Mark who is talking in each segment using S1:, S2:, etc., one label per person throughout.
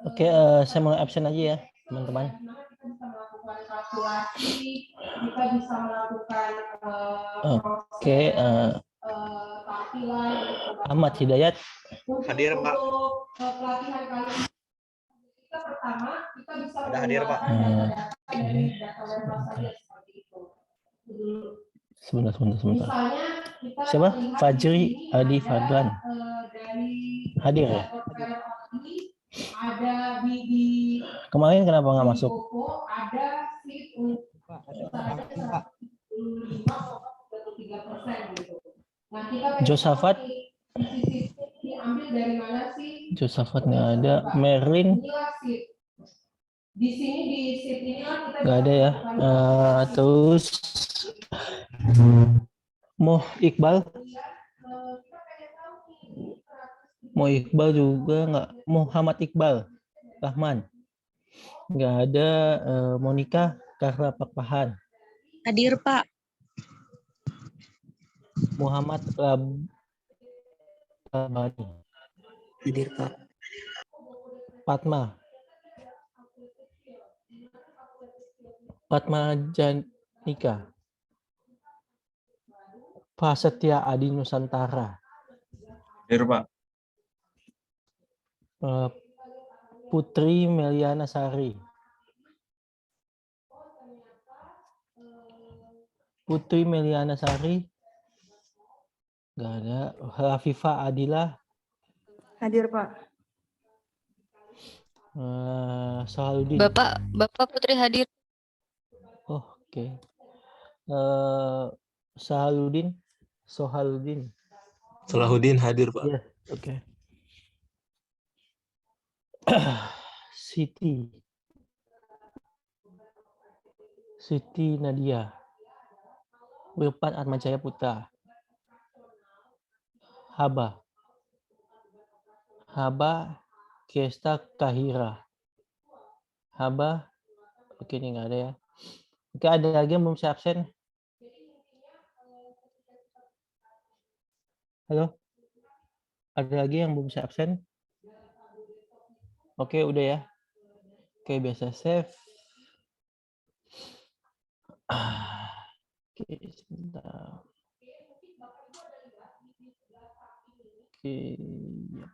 S1: Oke, saya mulai absen aja ya, teman-teman. Oke, Ahmad Hidayat.
S2: Hadir, Pak. Ada hadir, Pak.
S1: Sebentar. Siapa? Fajri Adi Fadlan. Hadir ya? Kemarin kenapa nggak masuk? Josafat. Josafat nggak ada. Merlin. Nggak ada ya. Terus Iqbal. Iqbal juga nggak. Muhammad Iqbal Rahman. Nggak ada. Monica Karla Pakpahan.
S3: Hadir, Pak.
S1: Muhammad Labani.
S4: Hadir, Pak.
S1: Fatma Janika. Prasetya Adi Nusantara.
S2: Hadir, Pak.
S1: Putri Meliana Sari. Nggak ada. Rafifa Adila.
S5: Hadir, Pak.
S1: Sahaludin.
S3: Bapak Putri hadir.
S1: Oke. Sahaludin.
S4: Salahuddin hadir, Pak.
S1: Ya, oke. Siti Nadia. Wirpan Atmajaya Putra. Haba Kesta Kahira. Oke, ini nggak ada ya. Oke, ada lagi yang belum saya absen? Halo? Ada lagi yang belum saya absen? Oke, udah ya. Oke, biasa save. Oke, sebentar. Oke, ya.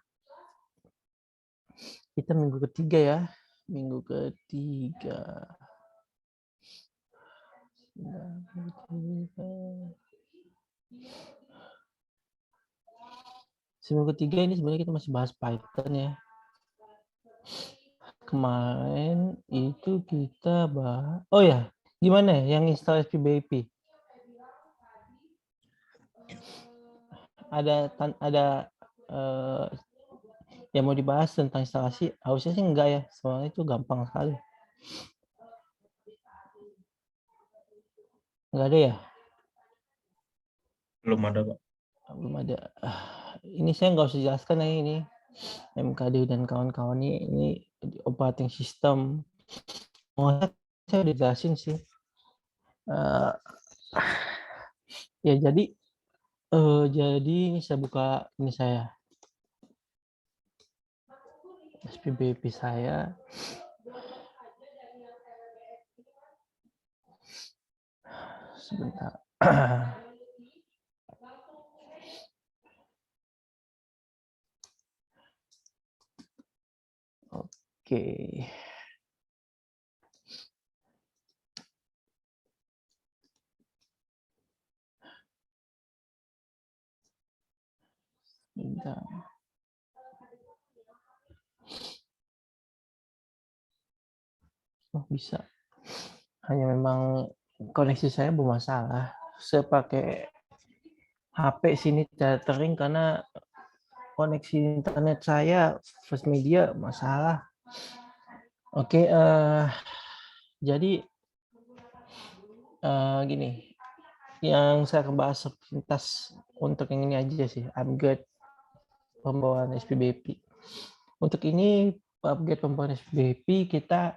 S1: Kita minggu ketiga ya. Seminggu ketiga ini sebenarnya kita masih bahas Python ya. Kemarin itu kita bahas, oh ya, gimana ya yang install SPBIP? Ada yang mau dibahas tentang instalasi? Harusnya sih enggak ya, soalnya itu gampang sekali. Enggak ada ya?
S2: Belum ada, Pak.
S1: Belum ada. Ini saya nggak usah jelaskan ya ini. MKD dan kawan-kawan ini operating system. Saya udah jelasin sih. Ya jadi ini saya buka ini saya SPBP saya. Sebentar. Oke. Bentar. Oh, bisa. Hanya memang koneksi saya bermasalah. Saya pakai HP sini tethering karena koneksi internet saya First Media masalah. Oke, jadi gini, yang saya akan bahas sepintas untuk yang ini aja sih, upgrade pembawaan SPBP. Untuk ini upgrade pembawaan SPBP kita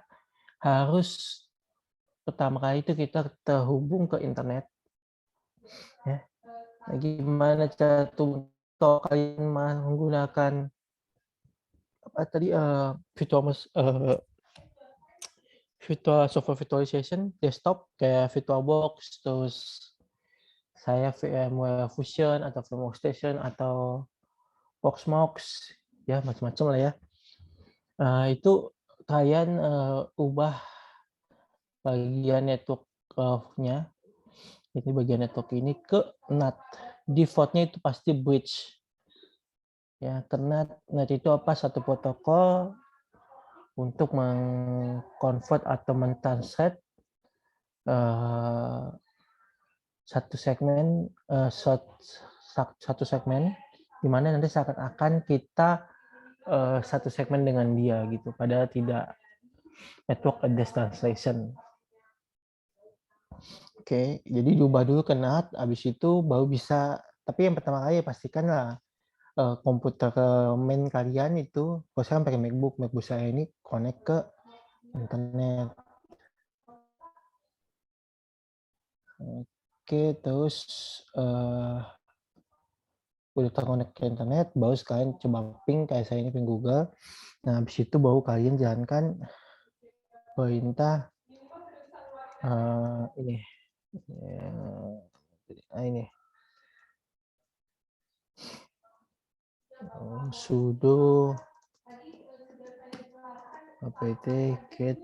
S1: harus pertama kali itu kita terhubung ke internet. Ya. Gimana cara kalian menggunakan apa tadi virtual software virtualization desktop kayak VirtualBox, terus saya VMware Fusion atau VMware Station atau Proxmox, ya macam-macam lah ya. Itu kalian ubah bagian network-nya, ini bagian network ini ke NAT. Default-nya itu pasti bridge. Ya, karena NAT itu apa? Satu protokol untuk mengconvert atau mentranslate satu segmen di mana nanti seakan-akan kita satu segmen dengan dia gitu, padahal tidak. Network address translation. Oke, jadi diubah dulu ke NAT, habis itu baru bisa. Tapi yang pertama kali pastikanlah komputer main kalian itu, kalau saya pakai MacBook saya ini connect ke internet. Oke, terus udah terkonek ke internet, baru sekalian coba ping kayak saya ini ping Google. Nah, habis itu baru kalian jalankan perintah ini. Ini sudo apt get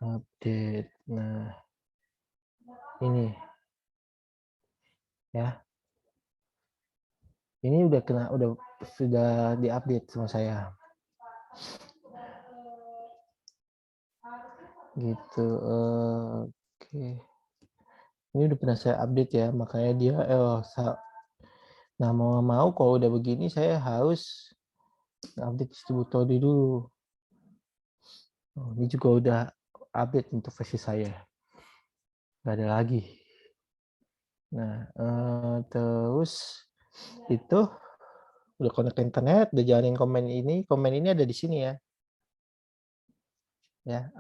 S1: update. Nah, ini ya. Ini sudah diupdate sama saya. Gitu. Oke. Ini udah pernah saya update ya, makanya dia nah mau kalau udah begini saya harus update distributor dulu. Ini juga udah update untuk versi saya. Nggak ada lagi. Nah, terus itu udah connect ke internet, udah jalanin komen ini ada di sini ya. Ya,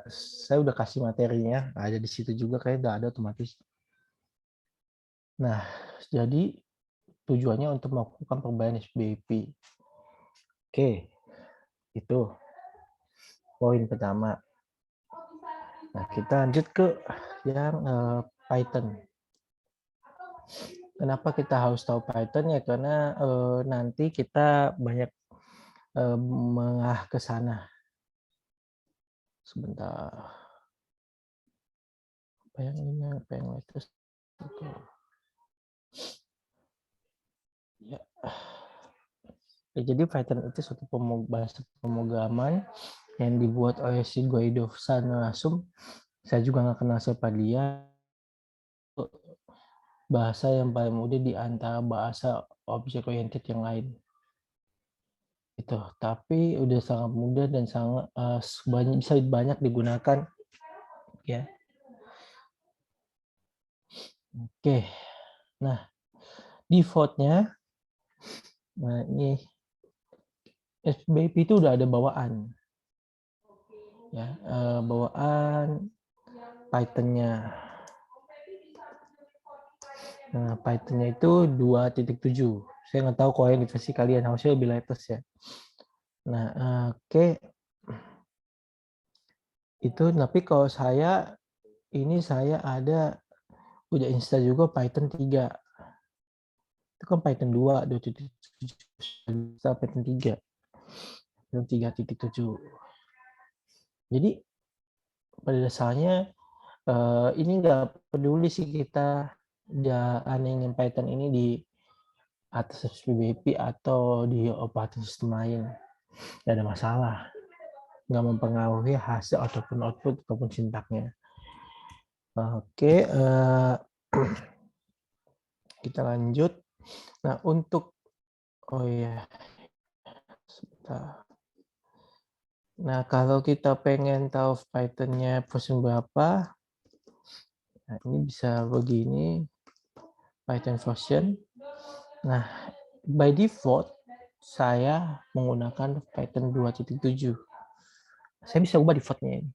S1: saya udah kasih materinya, ada di situ juga, kayak udah ada otomatis. Nah, jadi tujuannya untuk melakukan perbaikan SBP. Oke, itu poin pertama. Nah, kita lanjut ke yang Python. Kenapa kita harus tahu Python ya? Karena nanti kita banyak mengarah ke sana. Sebentar. Apa yang latest? Ya. Jadi Python itu suatu bahasa pemrograman yang dibuat oleh si Guido Sanasum. Saya juga nggak kenal siapa dia. Bahasa yang paling mudah di antara bahasa object oriented yang lain. Itu, tapi udah sangat mudah dan sangat bisa banyak digunakan ya. Oke. Nah, defaultnya, nah ini SBP itu udah ada bawaan. Ya, bawaan Python-nya. Nah, Python-nya itu 2.7. Saya nggak tahu kalau yang di versi kalian, harusnya lebih latest ya. Nah, oke. Itu, tapi kalau saya udah install juga Python 3. Itu kan Python 2, 2.7, Python 3. Python 3.7. Jadi, pada dasarnya, ini nggak peduli sih kita jalanin Python ini di atas SPBP atau di operating system lain. Nggak ada masalah. Nggak mempengaruhi hasil ataupun output ataupun sintaknya. Oke, kita lanjut. Nah, untuk sebentar. Nah, kalau kita pengen tahu Python-nya versi berapa, nah ini bisa begini, Python version. Nah, by default saya menggunakan Python 2.7. Saya bisa ubah default-nya ini.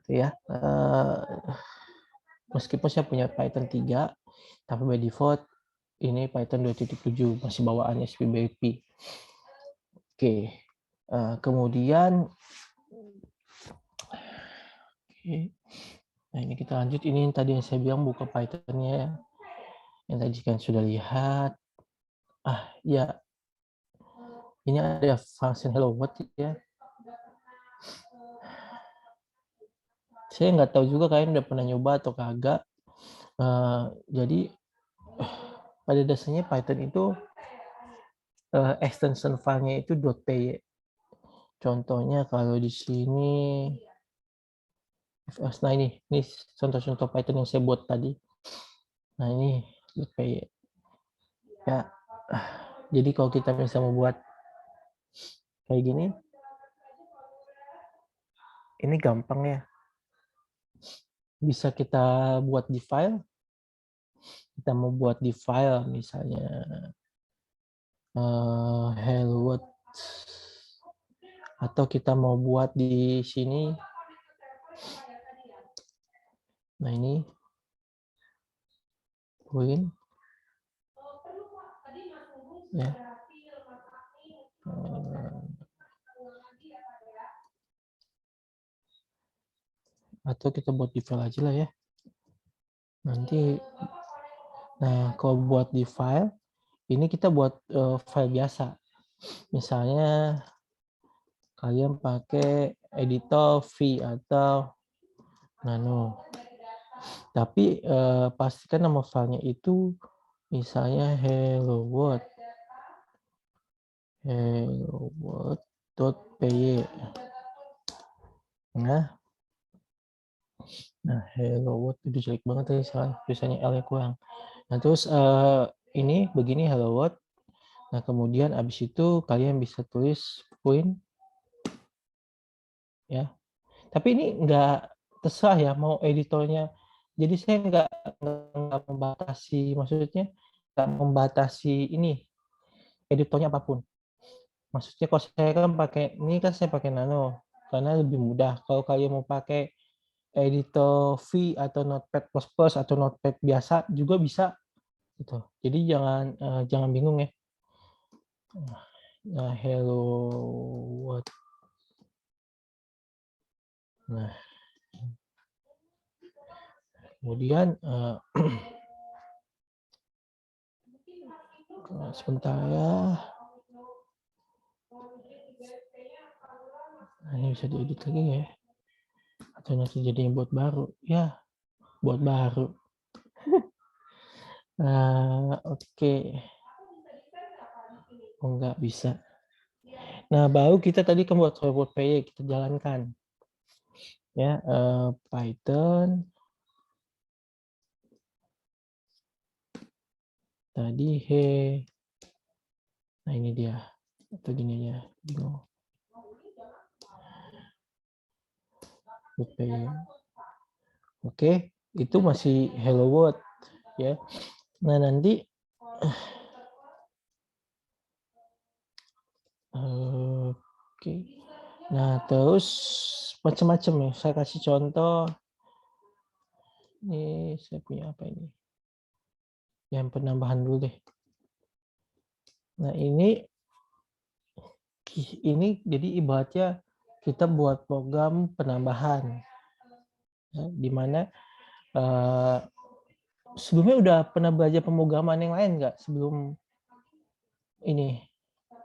S1: Ya, meskipun saya punya Python 3, tapi by default ini Python 2.7 masih bawaan SPBAP. Oke. Kemudian nah ini kita lanjut. Ini yang tadi yang saya bilang buka Python-nya ya. Yang tadi kan sudah lihat. Ya. Ini ada function hello world ya. Saya nggak tahu juga, kalian udah pernah nyoba atau kagak. Jadi pada dasarnya Python itu extension file-nya itu .py. Contohnya kalau di sini, nah ini contoh-contoh Python yang saya buat tadi. Nah ini .py. Ya, jadi kalau kita bisa membuat kayak gini, ini gampang ya. Bisa kita buat di file. Kita mau buat di file misalnya hello world, atau kita mau buat di sini. Nah ini win ya. Atau kita buat di file aja lah ya. Nanti, nah kalau buat di file, ini kita buat file biasa. Misalnya kalian pakai editor V atau Nano. Tapi pastikan nama filenya itu misalnya hello world.py. Nah, hello world itu jelek banget ya, salah tulisannya L-nya kurang. Nah, terus ini begini hello world. Nah, kemudian abis itu kalian bisa tulis point ya. Tapi ini enggak terserah ya mau editornya. Jadi saya enggak membatasi, maksudnya enggak membatasi ini editornya apapun. Maksudnya kalau saya kan pakai ini kan saya pakai Nano karena lebih mudah. Kalau kalian mau pakai editor V atau Notepad++ atau Notepad biasa juga bisa gitu. Jadi jangan bingung ya. Nah, hello world. Nah, kemudian sebentar ya. Nah, ini bisa diedit lagi ya. Atau nanti jadi buat baru. Ya, buat baru. Oke. Oh, enggak bisa. Nah, baru kita tadi kan buat robot PY kita jalankan. Ya, Python. Tadi nah ini dia. Atau gini ya, bingung. Oke, itu masih hello world ya. Nah, nanti oke. Nah, terus macam-macam ya. Saya kasih contoh. Ini saya punya apa ini? Yang penambahan dulu deh. Nah, ini jadi ibaratnya kita buat program penambahan. Ya, di mana sebelumnya udah pernah belajar pemrograman yang lain nggak sebelum ini?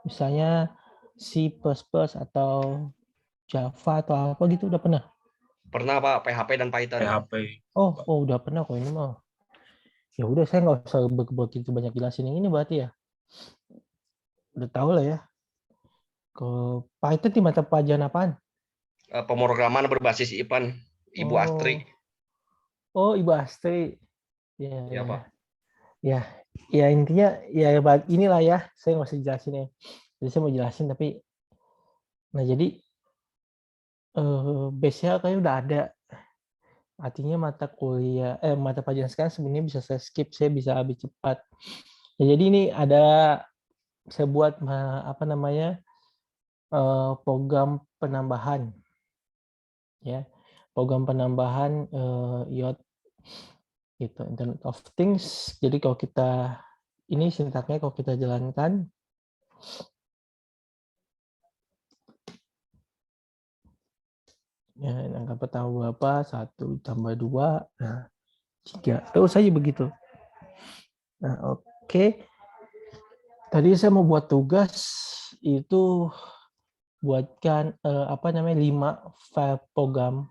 S1: Misalnya C++ atau Java atau apa gitu udah pernah?
S2: Pernah Pak, PHP dan Python.
S4: PHP.
S1: Oh udah pernah kok ini mah. Ya udah saya nggak usah begitu banyak jelasin yang ini berarti ya. Udah tahu lah ya. Ke Python di mata pelajaran apaan?
S2: Pemrograman berbasis IPAN, Ibu Astri.
S1: Oh, Ibu Astri.
S2: Ya Pak.
S1: Ya intinya ya inilah ya. Saya nggak usah jelasin ya. Jadi saya mau jelasin tapi, nah jadi base-nya kayaknya udah ada. Artinya mata pelajaran sekarang sebenarnya bisa saya skip, saya bisa habis cepat. Ya, jadi ini ada saya buat apa namanya program penambahan, ya program penambahan IoT gitu, Internet of Things. Jadi kalau kita ini sintaknya kalau kita jalankan. Ya, angka pertama berapa? 1 tambah 2, nah 3. Terus saja begitu. Nah, oke. Tadi saya mau buat tugas itu buatkan 5 file program.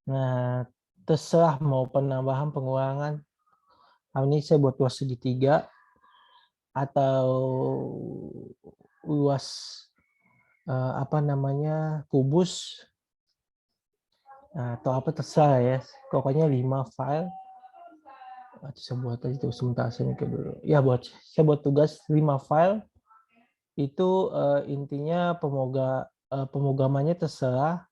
S1: Nah, terserah mau penambahan, pengurangan. Ini saya buat luas segitiga atau luas kubus. Nah, atau apa terserah ya. Pokoknya 5 file. Saya buat aja tuh sebentar, saya mikir dulu. Ya, saya buat tugas 5 file. Itu intinya pemrogramannya terserah.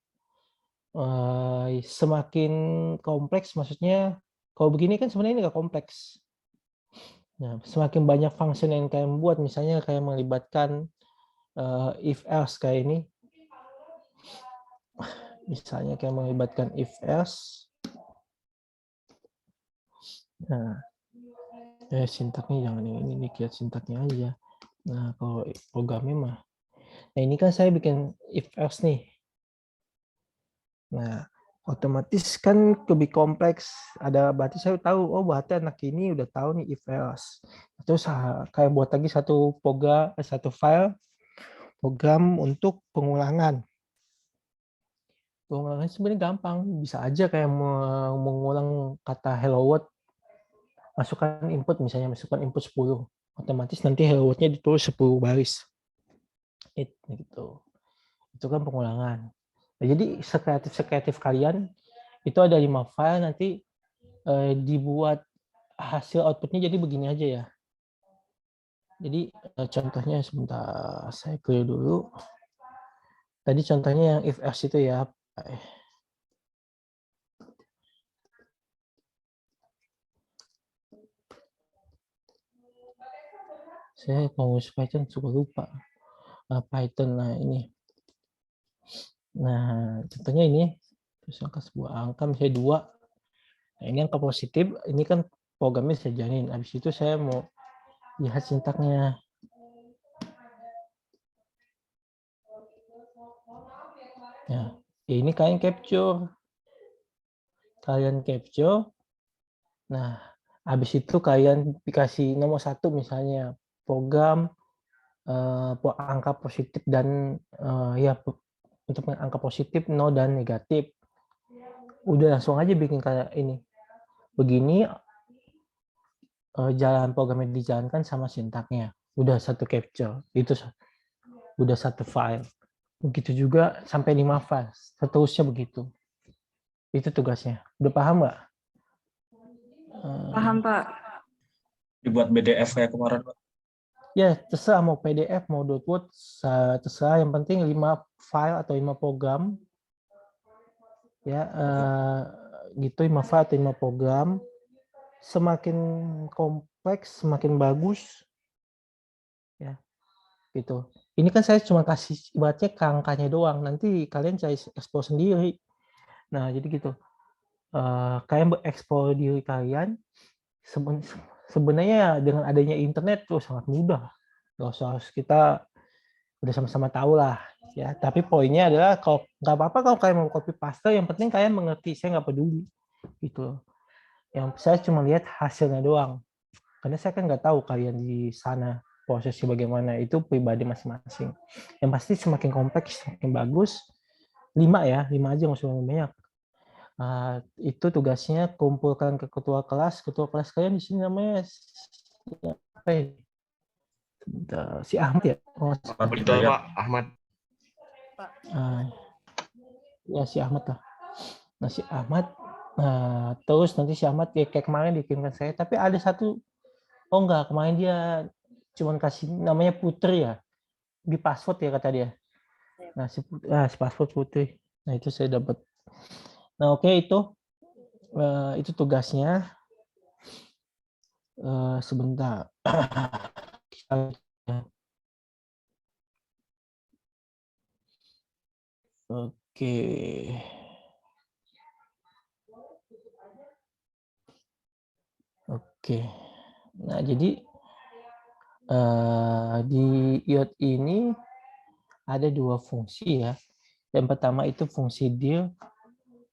S1: Semakin kompleks, maksudnya kalau begini kan sebenarnya ini nggak kompleks. Nah, semakin banyak function yang kalian buat, misalnya kayak melibatkan if else kayak ini. Misalnya kayak melibatkan if else. Nah, sintaknya jangan ini lihat sintaknya aja. Nah, kalau programnya mah. Nah, ini kan saya bikin if else nih. Nah, otomatis kan lebih kompleks. Berarti saya tahu, oh berarti anak ini udah tahu nih if else. Terus kayak buat lagi satu file program untuk pengulangan. Pengulangan sebenarnya gampang, bisa aja kayak mengulang kata hello world. Masukkan input 10. Otomatis nanti hello world-nya ditulis 10 baris. Gitu. Itu kan pengulangan. Nah, jadi sekreatif kalian itu ada 5 file, nanti dibuat hasil outputnya jadi begini aja ya. Jadi contohnya sebentar saya clear dulu. Tadi contohnya yang if else itu ya. Saya mau Python suka lupa. Python, nah ini. Nah, contohnya ini. Terus angka sebuah angka misalnya 2. Nah, ini angka positif, ini kan programnya saya jalanin. Habis itu saya mau lihat sintaknya. Ya, ini kalian capture. Nah, habis itu kalian dikasih nomor 1 misalnya program angka positif dan untuk angka positif 0 dan negatif. Udah langsung aja bikin kayak ini. Begini jalan programnya dijalankan sama sintaknya. Udah satu capture. Itu udah satu file. Begitu juga sampai 5 file. Seterusnya begitu. Itu tugasnya. Udah paham nggak?
S5: Paham, Pak.
S4: Dibuat BDF kayak kemarin, Pak.
S1: Ya, terserah mau PDF, mau .word, terserah. Yang penting 5 file atau 5 program. Ya, gitu 5 file atau 5 program. Semakin kompleks, semakin bagus. Ya, gitu. Ini kan saya cuma kasih ibaratnya angkanya doang. Nanti kalian cari explore sendiri. Nah, jadi gitu. Kalian bereksplor diri kalian. Sebenarnya dengan adanya internet tuh sangat mudah. Nggak usah kita udah sama-sama tahu lah. Ya, tapi poinnya adalah kalau nggak apa-apa kalau kalian mau copy paste, yang penting kalian mengerti. Saya nggak peduli. Gitu. Yang saya cuma lihat hasilnya doang. Karena saya kan nggak tahu kalian di sana prosesnya bagaimana, itu pribadi masing-masing. Yang pasti semakin kompleks, semakin bagus. 5 ya, 5 aja nggak usah banyak. Itu tugasnya kumpulkan ke ketua kelas. Ketua kelas kalian di sini namanya apa ya? Si Ahmad ya?
S2: Betul Pak, Ahmad.
S1: Ya si Ahmad lah. Nah si Ahmad, terus nanti si Ahmad kayak kemarin dikirimkan saya, tapi ada satu, oh enggak, kemarin dia cuman kasih namanya Putri ya, di password ya kata dia. Nah si password Putri, nah itu saya dapat. Nah oke, itu tugasnya. Sebentar. Oke. Oke. Nah, jadi di IoT ini ada dua fungsi ya. Yang pertama itu fungsi deal.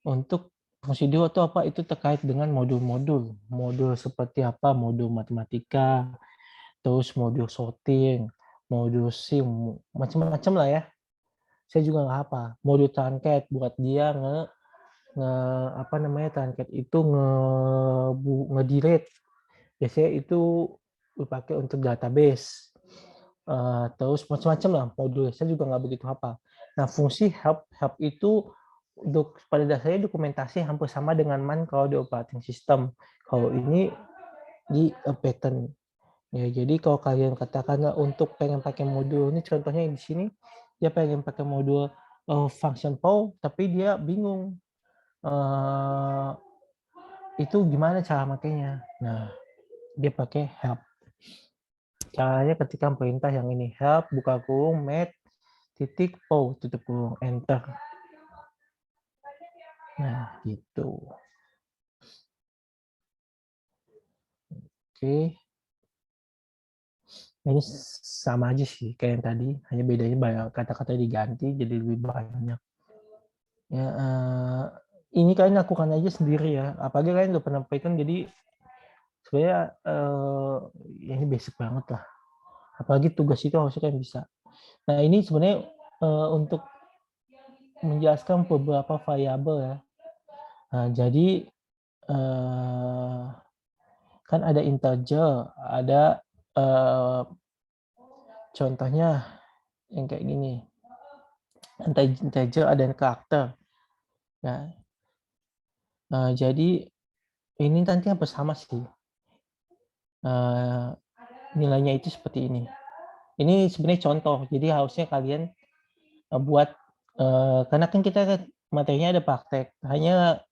S1: Untuk fungsi deal itu apa? Itu terkait dengan modul-modul. Modul seperti apa? Modul matematika, terus modul sorting, modul SIM, macam-macam lah ya. Saya juga nggak apa. Modul truncat buat dia apa namanya truncat itu nge-delete. Biasanya itu dipakai untuk database. Terus macam-macam lah modul. Saya juga nggak begitu hafal. Nah, fungsi help itu untuk pada dasarnya dokumentasi hampir sama dengan man kalau di operating system. Kalau ini di pattern. Ya, jadi kalau kalian katakan untuk pengen pakai modul ini, contohnya di sini dia pengen pakai modul function pow, tapi dia bingung itu gimana cara makainya. Nah, dia pakai help. Caranya ketika perintah yang ini help buka kurung mat titik pow tutup kurung enter. Nah, gitu. Oke. Ini sama aja sih kayak yang tadi, hanya bedanya banyak kata-kata diganti jadi lebih banyak. Ya, ini kalian lakukan aja sendiri ya. Apalagi kalian udah pernah Python, jadi sebenarnya ini basic banget lah. Apalagi tugas itu harusnya kalian bisa. Nah, ini sebenarnya untuk menjelaskan beberapa variabel ya. Nah, jadi kan ada integer, ada contohnya yang kayak gini. Integer ada karakter. Ya. Jadi ini nanti hampir sama sih. Nilainya itu seperti ini. Ini sebenarnya contoh. Jadi harusnya kalian buat karena kan kita materinya ada praktek. Hanya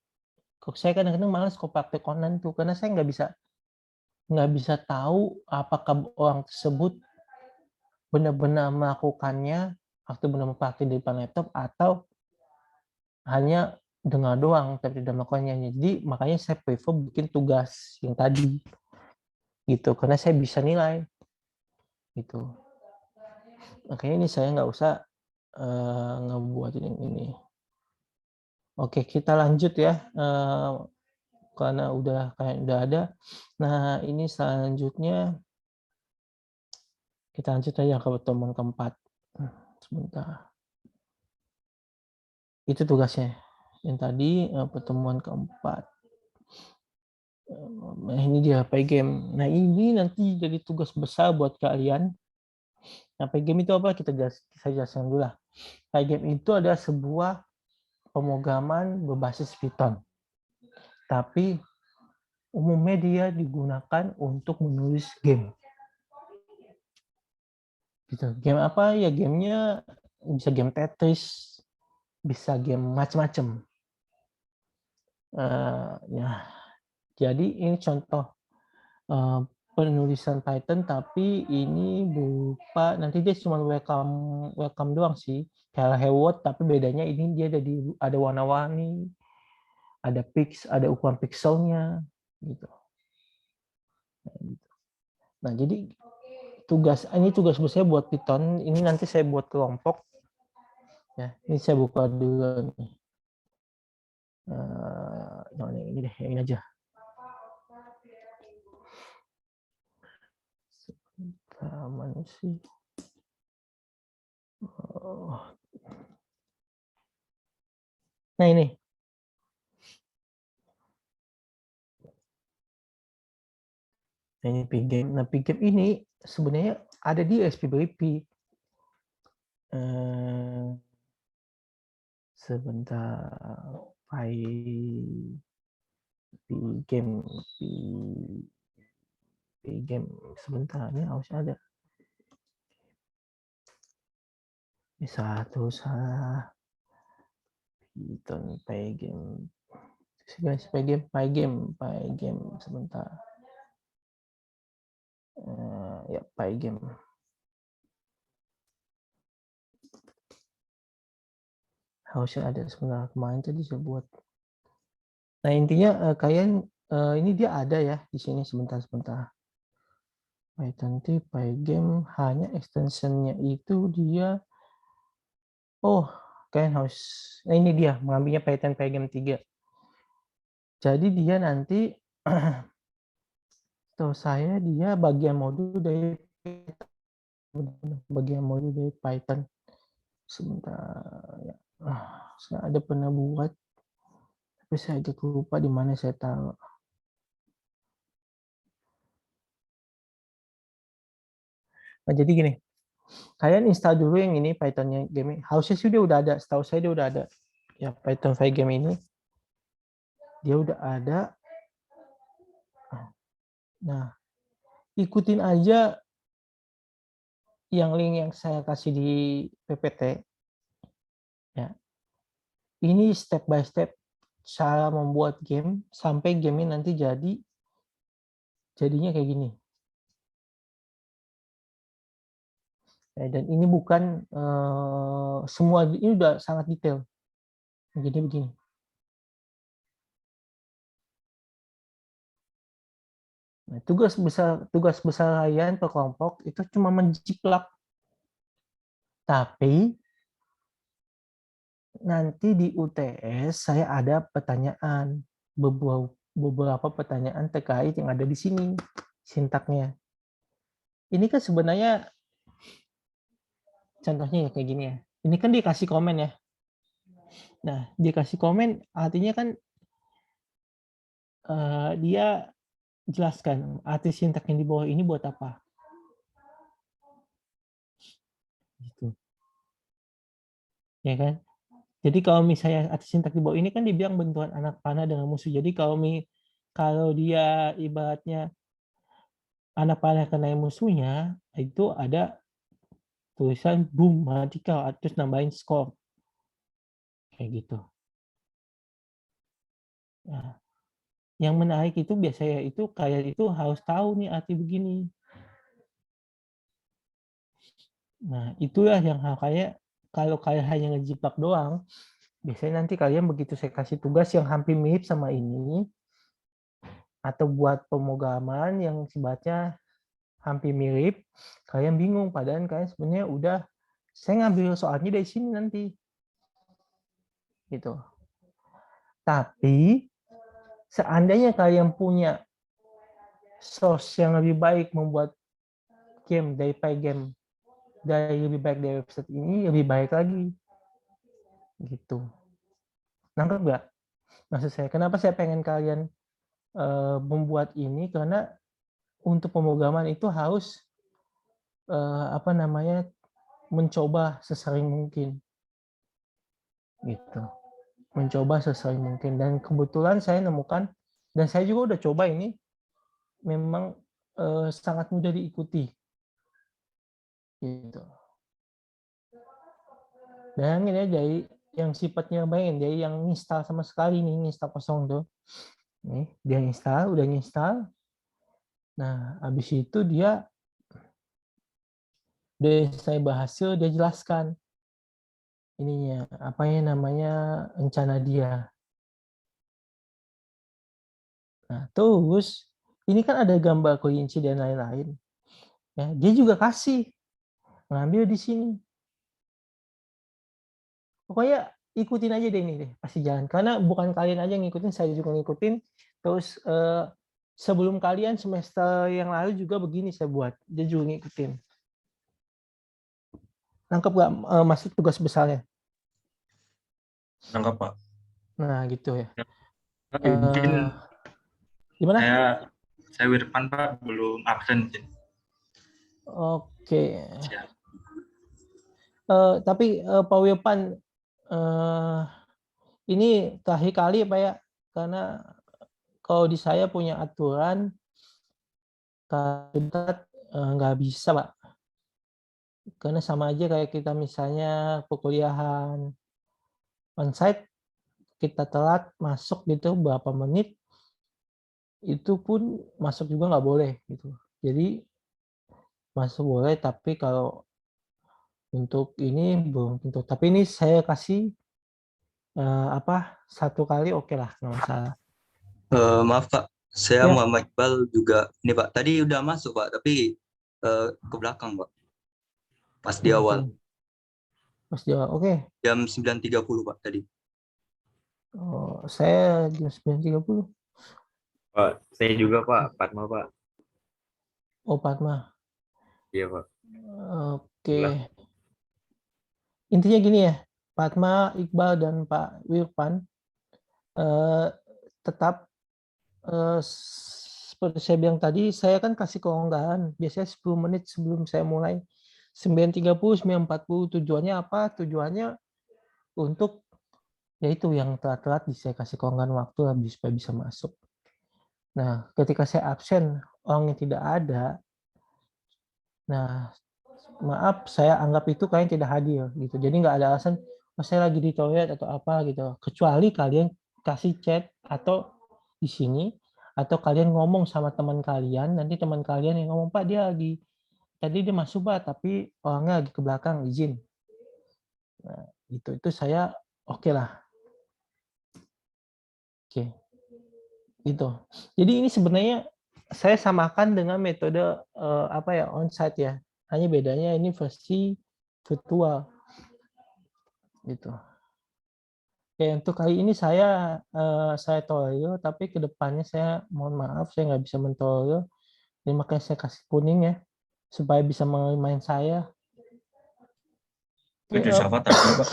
S1: saya kadang-kadang malas kok praktek online tuh karena saya nggak bisa tahu apakah orang tersebut benar-benar melakukannya waktu benar-benar praktek di depan laptop atau hanya dengar doang tapi tidak melakukannya. Jadi makanya saya prefer bikin tugas yang tadi gitu karena saya bisa nilai gitu. Makanya ini saya nggak usah ngebuatin yang ini. Oke, kita lanjut ya karena udah ada. Nah, ini selanjutnya kita lanjut aja ke pertemuan keempat. Sebentar. Itu tugasnya. Yang tadi pertemuan keempat. Nah, ini dia Pygame. Nah, ini nanti jadi tugas besar buat kalian. Nah, Pygame itu apa? Saya jelaskan dulu lah. Pygame itu adalah sebuah pemrograman berbasis Python. Tapi umumnya dia digunakan untuk menulis game. Gitu. Game apa? Ya gamenya bisa game Tetris, bisa game macam-macam. Ya, jadi ini contoh penulisan Python, tapi ini berupa nanti dia cuma welcome doang sih, kayak Hello World, tapi bedanya ini dia ada warna-warni, ada ada ukuran pixelnya, gitu. Nah, jadi ini tugas besar buat Python. Ini nanti saya buat kelompok. Ya, ini saya buka dulu nih. Yang ini deh, yang ini aja. Mana sih? Nah, ini. Nah, ini Pygame. Nah, Pygame ini sebenarnya ada di SPBP. Sebentar. Pygame sebentar, ini harus ada. Ini satu salah. Python Pygame. Pygame sebentar. Ya, Pygame. Harusnya ada sebentar, kemarin tadi saya buat. Nah, intinya kalian ini dia ada ya di sini sebentar. Python 3 Pygame hanya extensionnya itu dia kan harus ini dia mengambilnya Python Pygame 3. Jadi dia nanti setahu saya dia bagian modul dari Python. Sebentar ya. Saya ada pernah buat tapi saya agak lupa di mana saya taruh. Nah, jadi gini. Kalian install dulu yang ini Pythonnya game. Harusnya sudah udah ada, setahu saya dia udah ada. Ya, Python Pygame ini dia udah ada. Nah, ikutin aja yang link yang saya kasih di PPT. Ya. Ini step by step cara membuat game sampai game ini nanti jadinya kayak gini. Ya, dan ini bukan semua, ini udah sangat detail. Jadi begini. Nah, tugas besar kalian per kelompok itu cuma menjiplak. Tapi nanti di UTS saya ada pertanyaan, beberapa pertanyaan terkait yang ada di sini sintaknya. Ini kan sebenarnya contohnya ya kayak gini ya. Ini kan dikasih komen ya. Nah, dikasih komen artinya kan dia jelaskan arti sintak yang di bawah ini buat apa. Gitu. Ya kan? Jadi kalau misalnya arti sintak di bawah ini kan dibilang benturan anak panah dengan musuh. Jadi kalau dia ibaratnya anak panah kena musuhnya, itu ada tulisan boom magical terus nambahin skor. Kayak gitu. Nah, yang menarik itu biasanya itu kalian itu harus tahu nih arti begini. Nah, itulah yang kayak kalau kalian hanya ngejiplak doang, biasanya nanti kalian begitu saya kasih tugas yang hampir mirip sama ini, atau buat pemrograman yang sifatnya hampir mirip, kalian bingung. Padahal kalian sebenarnya udah, saya ngambil soalnya dari sini nanti. Gitu. Tapi, seandainya kalian punya source yang lebih baik membuat game dari Pygame, lebih baik dari website ini, lebih baik lagi. Gitu. Nangkep nggak? Maksud saya, kenapa saya pengen kalian membuat ini? Karena untuk pemrograman itu harus mencoba sesering mungkin. Gitu. Mencoba sesering mungkin. Dan kebetulan saya nemukan, dan saya juga udah coba ini, memang sangat mudah diikuti. Gitu. Dan ini dari yang sifatnya bayangin, dari yang install sama sekali nih, install kosong tuh. Nih, dia install, udah install. Nah, habis itu dia saya berhasil, dia jelaskan ininya, apa yang namanya rencana dia. Nah, terus ini kan ada gambar kelinci dan lain-lain. Ya, dia juga kasih ngambil di sini. Pokoknya ikutin aja deh ini deh, pasti jalan. Karena bukan kalian aja ngikutin, saya juga ngikutin. Terus sebelum kalian semester yang lalu juga begini saya buat, dia juga ngikutin. Nangkep nggak masuk tugas besarnya?
S4: Nangkap, Pak.
S1: Nah, gitu ya.
S2: Mungkin
S1: Gimana?
S2: saya Wirpan, Pak, belum absen.
S1: Oke.
S2: Siap.
S1: Tapi Pak Wirpan, ini terakhir kali Pak ya, karena kalau di saya punya aturan kandidat nggak bisa Pak. Karena sama aja kayak kita misalnya perkuliahan onsite, kita telat masuk gitu berapa menit, itu pun masuk juga nggak boleh gitu. Jadi masuk boleh, tapi kalau untuk ini belum tentu. Tapi ini saya kasih satu kali oke lah, nggak masalah.
S6: Maaf Pak, saya
S1: Ya.
S6: Muhammad Iqbal juga. Ini Pak, tadi udah masuk Pak, tapi ke belakang, Pak. Pas di awal.
S1: Pas di awal, oke.
S6: Jam 9.30, Pak, tadi.
S1: Oh, saya jam 9.30.
S7: Pak, saya juga Pak, Fatma Pak.
S1: Oh, Fatma.
S7: Iya Pak.
S1: Oke.
S7: Lah.
S1: Intinya gini ya, Fatma, Iqbal, dan Pak Wirpan tetap seperti saya bilang tadi, saya kan kasih kelonggaran. Biasanya 10 menit sebelum saya mulai. 9.30, 9.40. Tujuannya apa? Tujuannya untuk yaitu yang telat-telat saya kasih kelonggaran waktu lebih supaya bisa masuk. Nah, ketika saya absen, orang yang tidak ada, nah maaf, saya anggap itu kalian tidak hadir gitu. Jadi nggak ada alasan, oh, saya lagi di toilet atau apa gitu. Kecuali kalian kasih chat atau di sini, atau kalian ngomong sama teman kalian, nanti teman kalian yang ngomong, Pak dia lagi, tadi dia masuk Pak, tapi orangnya lagi ke belakang, izin. Nah, itu saya oke lah. Oke. Gitu. Jadi ini sebenarnya saya samakan dengan metode onsite ya. Hanya bedanya ini versi virtual. Gitu. Oke, untuk kali ini saya tolerir, tapi kedepannya saya mohon maaf saya nggak bisa mentolerir. Jadi makanya saya kasih kuning ya, supaya bisa main saya.
S4: Josafat hadir, Pak.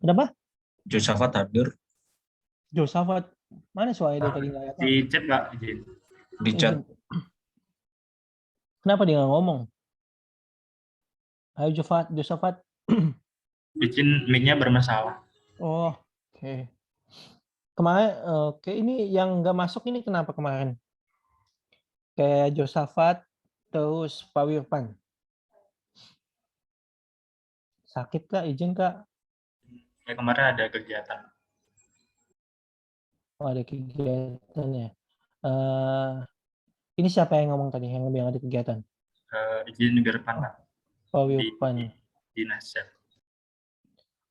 S1: Kenapa?
S4: Josafat hadir
S1: Josafat, mana suaranya dia tadi nggak datang?
S2: Di chat Pak, izin.
S4: di chat.
S1: Kenapa dia nggak ngomong? Ayo Josafat.
S2: Izin mic-nya bermasalah.
S1: Oh, oke. Kemarin, oke, ini yang nggak masuk ini kenapa kemarin? Kayak Josafat, terus Pak Wirpan. Sakit Kak, izin Kak?
S2: Ya kemarin ada kegiatan.
S1: Oh, ada kegiatan ya. Ini siapa yang ngomong tadi, yang bilang ada kegiatan?
S2: Izin Wirpan Pak.
S1: Pak Wirpan.
S2: Di Nasdaq.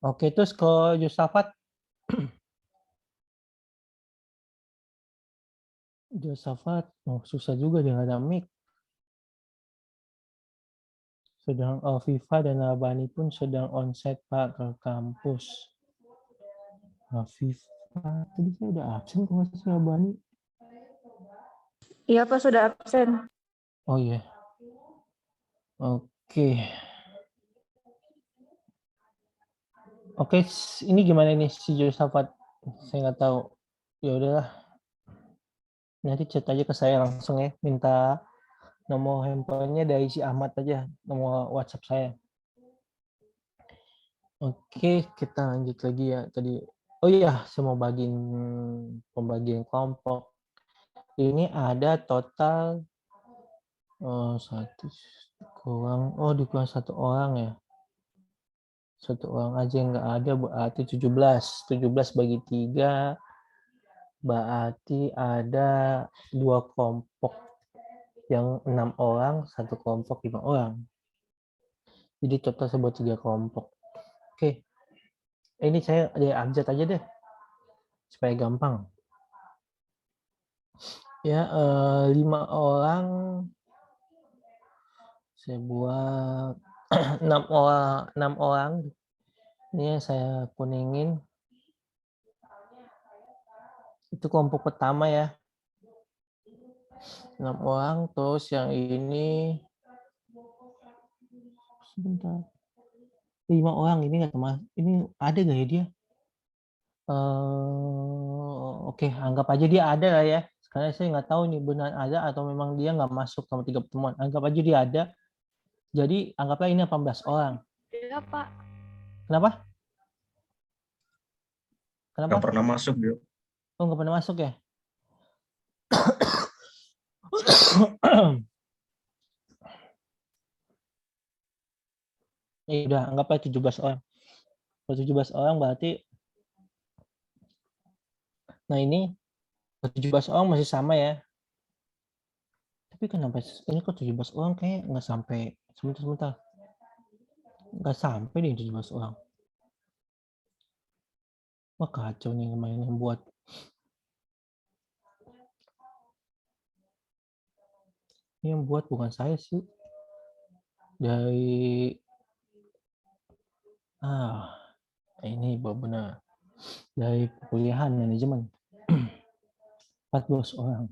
S1: Oke, terus ke Josafat. Josafat, susah juga dia nggak ada mic. Sedang Alfifa dan Abani pun sedang onsite Pak ke kampus. Alfifa, tadi saya udah absen kalau nggak salah Abani.
S5: Iya Pak, sudah absen.
S1: Oh iya. Oke. Oke, ini gimana nih si Josafat? Saya nggak tahu. Ya udahlah. Nanti chat aja ke saya langsung ya. Minta nomor handphonenya dari si Ahmad aja, nomor WhatsApp saya. Oke, kita lanjut lagi ya. Tadi, oh iya, saya mau bagiin pembagian kelompok. Ini ada total dikurang satu orang ya. Satu orang aja yang nggak ada, berarti 17. 17 bagi 3, berarti ada 2 kelompok. Yang 6 orang, satu kelompok 5 orang. Jadi total saya buat 3 kelompok. Oke. Ini saya abjad aja deh. Supaya gampang. Ya, 5 orang. Saya buat 6 orang. Ini saya kuningin. Itu kelompok pertama ya. 6 orang. Terus yang ini. Sebentar. 5 orang ini nggak termasuk. Ini ada nggak ya dia? Oke, anggap aja dia ada lah ya. Karena saya nggak tahu nih benar ada atau memang dia nggak masuk sama 3 pertemuan. Anggap aja dia ada. Jadi anggaplah ini 18 orang.
S3: Iya, Pak.
S1: Kenapa? Kenapa?
S4: Nggak pernah masuk dia.
S1: Oh, nggak pernah masuk ya? Ya udah, anggaplah 17 orang. Kalau 17 orang berarti, nah ini 17 orang masih sama ya. Tapi kenapa ini kok 17 orang kayak nggak sampai, sebentar. Nggak sampai deh 17 orang. Wah kacau nih kemarin yang buat. Ini yang buat bukan saya sih. dari ini benar dari perkuliahan manajemen 14 orang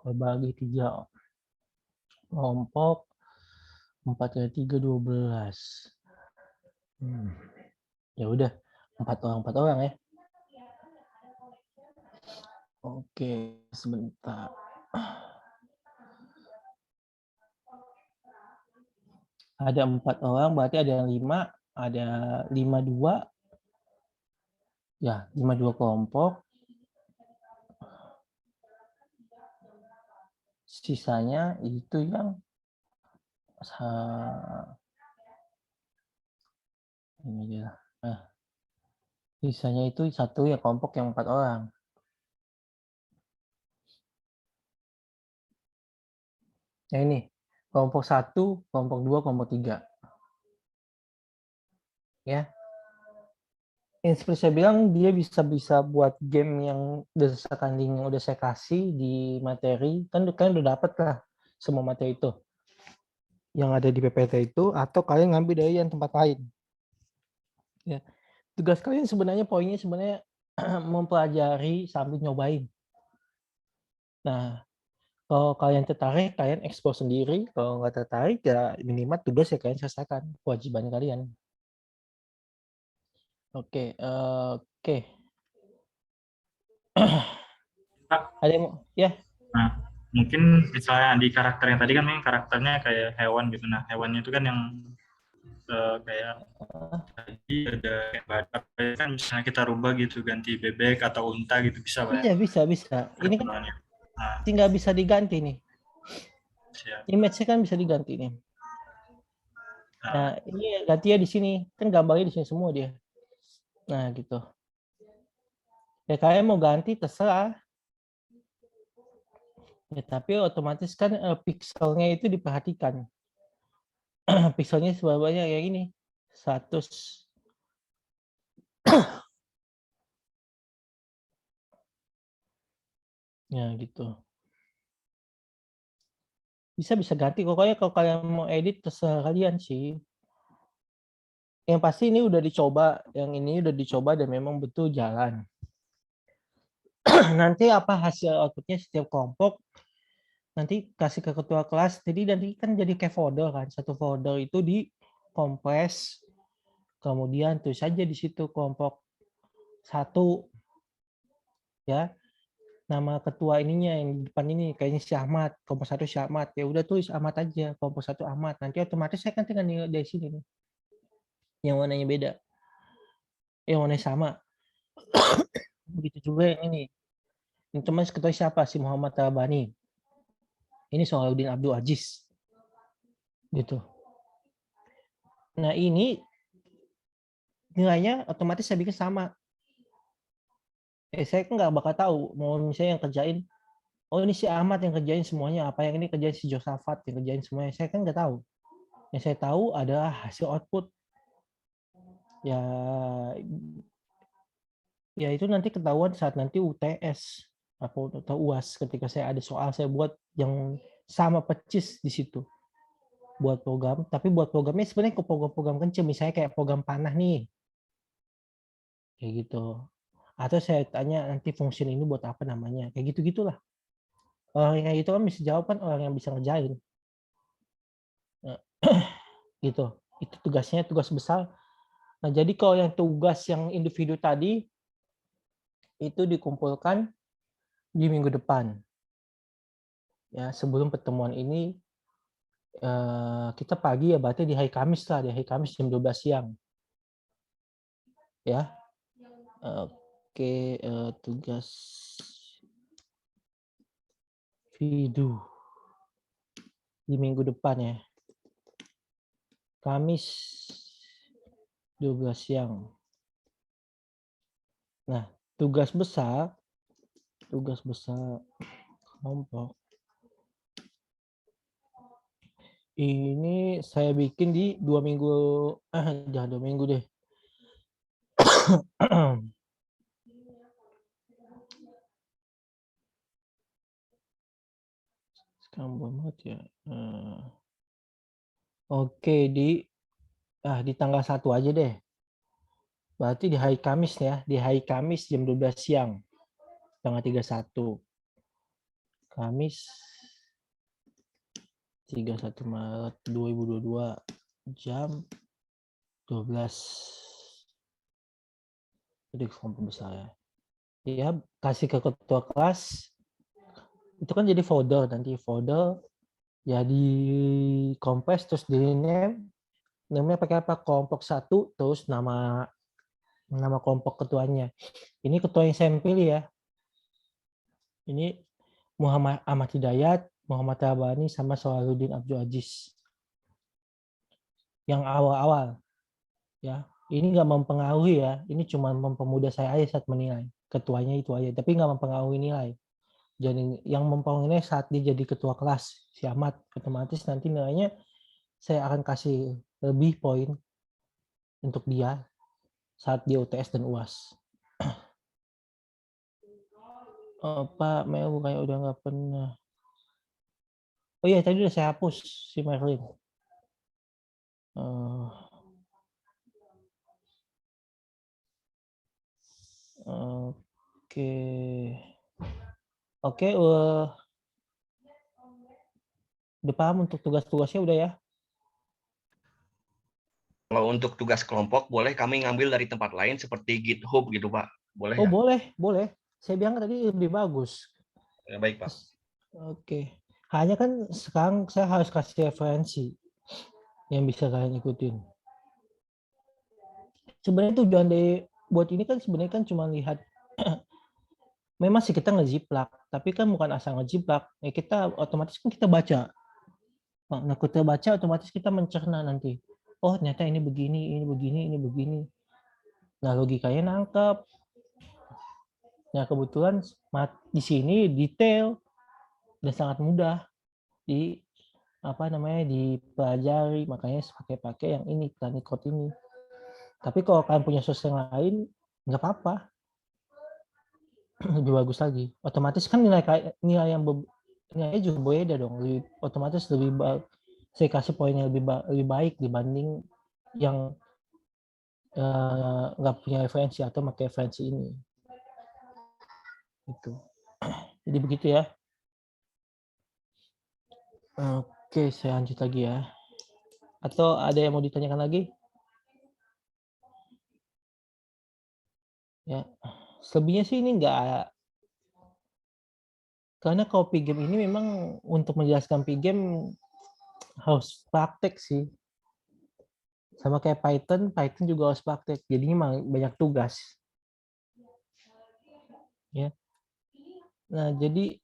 S1: berbagi 3 kelompok 4 kali 3 12. Ya udah 4 orang ya. Oke, sebentar. Ada 4 orang, berarti ada yang 5, ada 52. Ya, 52 kelompok. Sisanya itu yang ini aja. Sisanya itu satu ya kelompok yang 4 orang. Nah ini, kelompok 1, kelompok 2, kelompok 3. Ya. Yang seperti saya bilang, dia bisa buat game yang berdasarkan link yang udah saya kasih di materi. Kan kalian udah dapat lah semua materi itu. Yang ada di PPT itu, atau kalian ngambil dari yang tempat lain. Ya. Tugas kalian sebenarnya poinnya sebenarnya mempelajari sambil nyobain. Nah, kalau kalian tertarik, kalian eksplor sendiri. Kalau nggak tertarik, ya minimal tugas ya kalian selesaikan. Kewajiban kalian. Oke.
S2: Pak,
S1: Ada yang mau? Ya.
S2: nah, mungkin misalnya di karakter yang tadi kan memang karakternya kayak hewan gitu. Nah, hewannya itu kan yang kayak tadi ada kayak badak, kan misalnya kita rubah gitu, ganti bebek atau unta gitu, bisa Pak ya?
S1: Iya, bisa. Ini kan
S2: Ketuanya. Nah,
S1: tinggal bisa diganti nih.
S2: siap.
S1: Image-nya kan bisa diganti nih. Nah, ini ganti ya di sini. Kan gambarnya di sini semua dia. Nah, gitu. Ya kalian mau ganti terserah. Ya, tapi otomatis kan pixelnya itu diperhatikan. Pixelnya sebanyak kayak gini. 100. Ya, gitu. Bisa ganti. Pokoknya kalau kalian mau edit terserah kalian sih. Yang pasti ini udah dicoba. Yang ini udah dicoba dan memang betul jalan. Nanti apa hasil outputnya setiap kelompok nanti kasih ke ketua kelas. Jadi nanti kan jadi kayak folder kan. Satu folder itu di kompres. Kemudian tulis saja di situ kelompok 1 ya. Nama ketua ininya yang di depan ini kayaknya si Ahmad. Kelompok 1 si Ahmad. Ya udah tulis Ahmad aja. Kelompok 1 Ahmad. Nanti otomatis saya kan tinggal dari sini nih. Yang warnanya beda. Yang warnanya sama. Begitu juga yang ini. Ini teman ketua siapa? Si Muhammad Tabani. Ini Solahuddin Abdul Aziz. Gitu. Nah ini nilainya otomatis saya bikin sama. Saya kan nggak bakal tahu. Mau misalnya yang kerjain, oh ini si Ahmad yang kerjain semuanya. Apa yang ini kerjain si Josafat yang kerjain semuanya. Saya kan nggak tahu. Yang saya tahu adalah hasil output. Ya itu nanti ketahuan saat nanti UTS atau UAS ketika saya ada soal saya buat yang sama persis di situ buat program, tapi buat programnya sebenarnya ke program-program kecil misalnya kayak program panah nih kayak gitu, atau saya tanya nanti fungsi ini buat apa namanya kayak gitu gitulah. Orang yang itu kan bisa jawab kan orang yang bisa ngerjain. Nah, gitu itu tugasnya tugas besar. Nah jadi kalau yang tugas yang individu tadi itu dikumpulkan di minggu depan. Ya, sebelum pertemuan ini kita pagi ya berarti di hari Kamis lah, di hari Kamis jam 12 siang. Ya. Oke, tugas video di minggu depan ya. Kamis 12 siang. Nah, tugas besar kelompok ini saya bikin di 2 minggu, jangan 2 minggu deh. Sekarang banget ya. Oke, di tanggal 1 aja deh. Berarti di hari Kamis ya, di hari Kamis jam 12 siang, tanggal 31. Kamis 31 Maret 2022 jam 12. Jadi kelompok besar ya. Ya, kasih ke ketua kelas. Itu kan jadi folder, nanti folder ya di kompres terus di name. Namanya pakai apa? Kelompok 1 terus nama kelompok ketuanya. Ini ketua yang saya pilih ya. Ini Muhammad Ahmad Hidayat, Muhammad Rabani, sama Salahuddin Abdul Aziz. Yang awal-awal. Ya, ini nggak mempengaruhi ya. Ini cuma mempermudah saya aja saat menilai. Ketuanya itu aja, tapi nggak mempengaruhi nilai. Jadi yang mempengaruhi nilai saat dia jadi ketua kelas, si Ahmad, otomatis nanti nilainya saya akan kasih lebih poin untuk dia saat dia UTS dan UAS. Pak Mel kayak udah nggak pernah. Oh iya, tadi udah saya hapus si Merlin. Oke. Oke, udah paham untuk tugas-tugasnya udah ya?
S8: Kalau untuk tugas kelompok, boleh kami ngambil dari tempat lain seperti GitHub gitu, Pak. Boleh
S1: Oh,
S8: ya?
S1: boleh. Saya bilang tadi lebih bagus.
S8: Baik, Pak.
S1: Oke. Hanya kan sekarang saya harus kasih referensi yang bisa kalian ikutin. Sebenarnya tujuan dari buat ini kan sebenarnya kan cuma lihat memang sih kita ngejiplak, tapi kan bukan asal ngejiplak. Ya kita otomatis kan kita baca. Nah, kita baca otomatis kita mencerna nanti. Oh, ternyata ini begini, ini begini, ini begini. Nah, logikanya nangkep. Nah, kebetulan di sini detail dan sangat mudah dipelajari, makanya pakai yang ini, Planning Code ini. Tapi kalau kalian punya source yang lain, nggak apa-apa. Lebih bagus lagi. Otomatis kan nilainya juga beda dong. Otomatis saya kasih poinnya lebih baik dibanding yang nggak punya referensi atau pakai referensi ini. Itu. Jadi begitu ya. Oke, saya lanjut lagi ya. Atau ada yang mau ditanyakan lagi? Ya, selebihnya sih ini enggak, karena kalau game ini memang untuk menjelaskan game harus praktek sih. Sama kayak Python juga harus praktek. Jadinya banyak tugas. Ya. Nah, jadi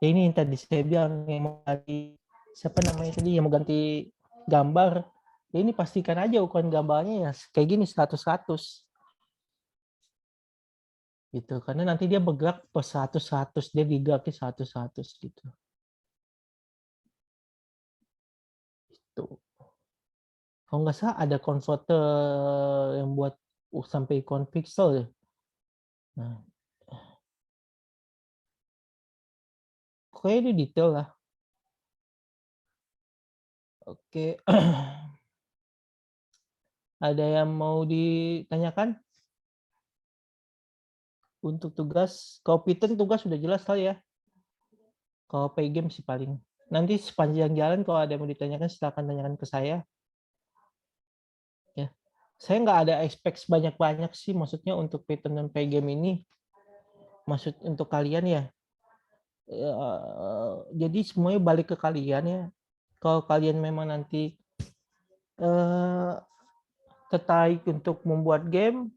S1: ini yang tadi saya bilang yang mau ganti siapa namanya tadi yang mau ganti gambar. Ya ini pastikan aja ukuran gambarnya ya kayak gini 100-100. Gitu. Karena nanti dia bergerak per 100-100, dia digeraknya 100-100 gitu. Itu. Kalau nggak salah ada converter yang buat sampai icon pixel ya. Nah, kayaknya ini detail lah. Oke. Ada yang mau ditanyakan? Untuk tugas, kalau Python tugas sudah jelas kali ya. Kalau Pygame sih paling. Nanti sepanjang jalan kalau ada yang mau ditanyakan silakan tanyakan ke saya. Ya. Saya nggak ada expect banyak-banyak sih maksudnya untuk Python dan Pygame ini. Maksud untuk kalian ya. Jadi semuanya balik ke kalian ya. Kalau kalian memang nanti tertarik untuk membuat game,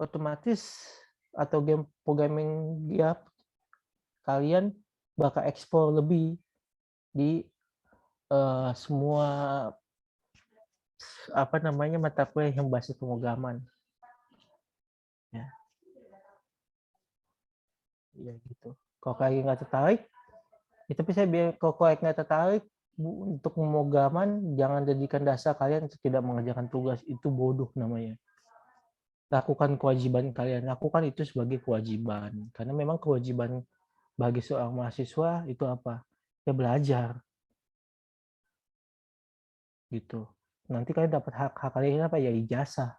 S1: otomatis atau game programming ya kalian bakal explore lebih di semua mata kuliah yang bahasa pemrograman. Ya. Ya gitu. Kalau kalian nggak tertarik, ya, tapi saya bilang kalau kalian nggak tertarik untuk pemrograman, jangan jadikan dasar kalian untuk tidak mengerjakan tugas, itu bodoh namanya. Lakukan kewajiban kalian, lakukan itu sebagai kewajiban, karena memang kewajiban bagi seorang mahasiswa itu apa? Ya belajar. gitu. Nanti kalian dapat hak kalian apa ya, ijazah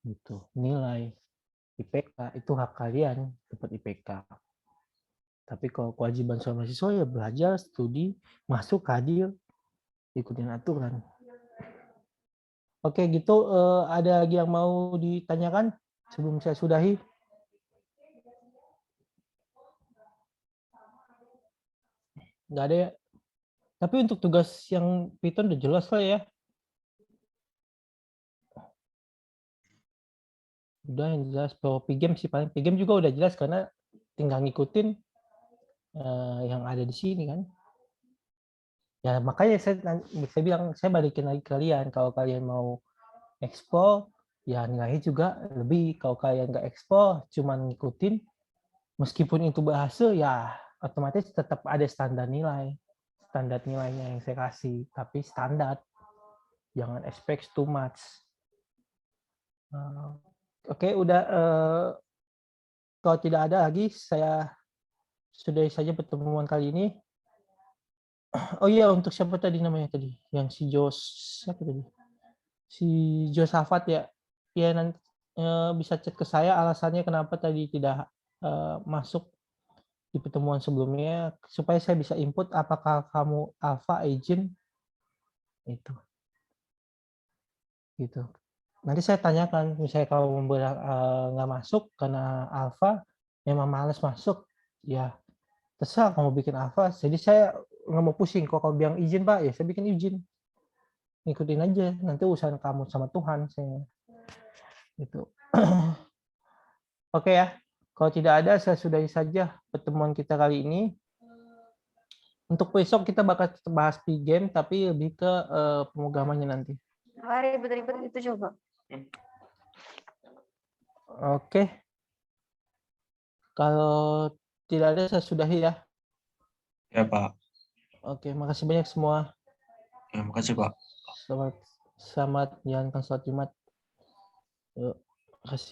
S1: gitu, nilai IPK itu hak kalian dapat IPK. Tapi kalau kewajiban seorang mahasiswa ya belajar, studi, masuk, hadir, ikutin aturan. Oke gitu, ada lagi yang mau ditanyakan sebelum saya sudahi? Nggak ada ya? Tapi untuk tugas yang Python udah jelas lah ya. Udah yang jelas, bahwa Pygame sih paling. Pygame juga udah jelas karena tinggal ngikutin yang ada di sini kan. Ya makanya saya bilang, saya balikin lagi ke kalian. Kalau kalian mau ekspor, ya nilainya juga lebih. Kalau kalian nggak ekspor, cuman ngikutin, meskipun itu bahasa, ya otomatis tetap ada standar nilai. Standar nilainya yang saya kasih, tapi standar. Jangan expect too much. Oke, udah. Kalau tidak ada lagi, saya sudahi saja pertemuan kali ini. Oh iya, untuk siapa tadi namanya tadi? Yang si siapa tadi? Si Josafat ya. Ya nanti bisa chat ke saya alasannya kenapa tadi tidak masuk di pertemuan sebelumnya, supaya saya bisa input apakah kamu alpha agent itu. Gitu. Nanti saya tanyakan, misalnya kalau nggak masuk karena alpha, memang males masuk, ya terserah kamu bikin alpha. Jadi saya nggak mau pusing. Kalau kamu bilang izin Pak, ya saya bikin izin. Ngikutin aja. Nanti urusan kamu sama Tuhan. Saya itu. Oke ya. Kalau tidak ada, saya sudahi saja pertemuan kita kali ini. Untuk besok kita bakal bahas Pygame, tapi lebih ke pemrogramannya nanti.
S5: Ribet-ribet itu coba.
S1: Oke. Kalau tidak ada, saya sudahi ya.
S4: Ya, Pak.
S1: Oke, makasih banyak semua.
S4: Ya, makasih, Pak.
S1: Selamat jalankan sholat Jumat. Yuk, makasih.